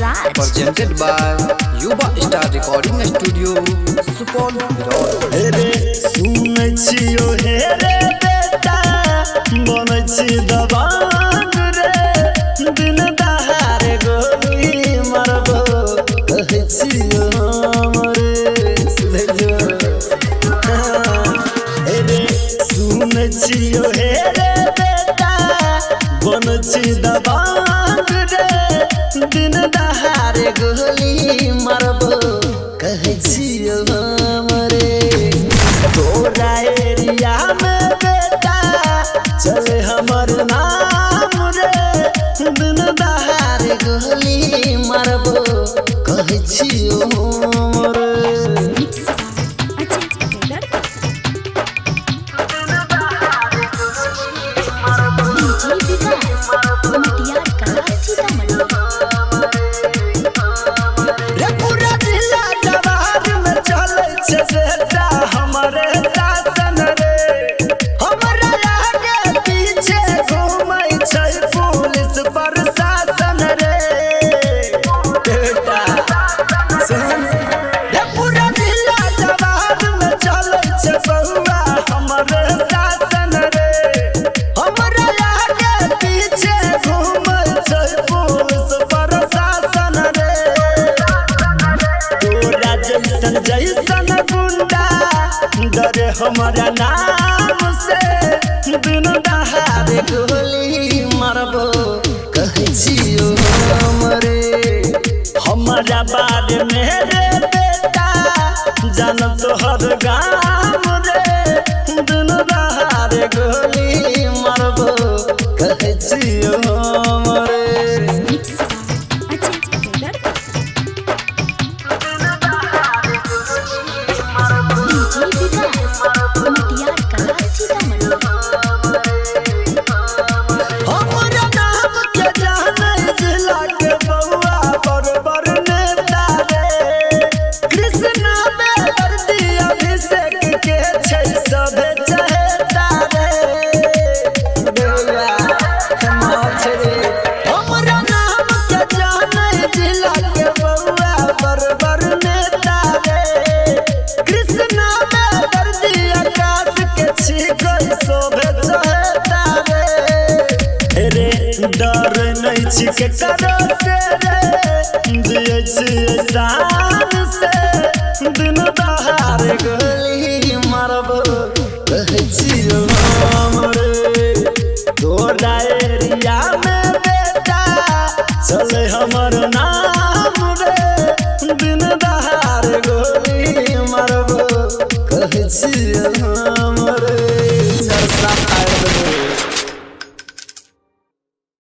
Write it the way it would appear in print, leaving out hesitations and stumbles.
Raj. Presented by Yuba Star Recording Studio, Supol Birol. रे सुन छियो हे रे बेटा बन छी दबान रे दिन दहारे गोली मारबो कहे छियो हमरे सुधर रे सुन छियो हे रे बेटा बन छी दबान रे दिन दहारे गोली मारबो कहे छियो तोरा एरिया में बेटा चले हमर नाम रे दिन दहारे गोली मारबो कहे छियो रे जैसन गुंडा डरे हमारा नाम से दिन दहारे गोली मारबो कहे छियो हमरे हमारा बारे में रे बेटा जान तोहर गाम रे दिन दहारे गोली मारबो कहे छियो हमरे डर नहीं छिके करो से रे जिए छिए शान से दिन दहारे गोली मारबो कहे छियो हमरे तोरा एरिया में बेटा चले हमर नाम रे दिन दहारे गोली मारबो कहे छियो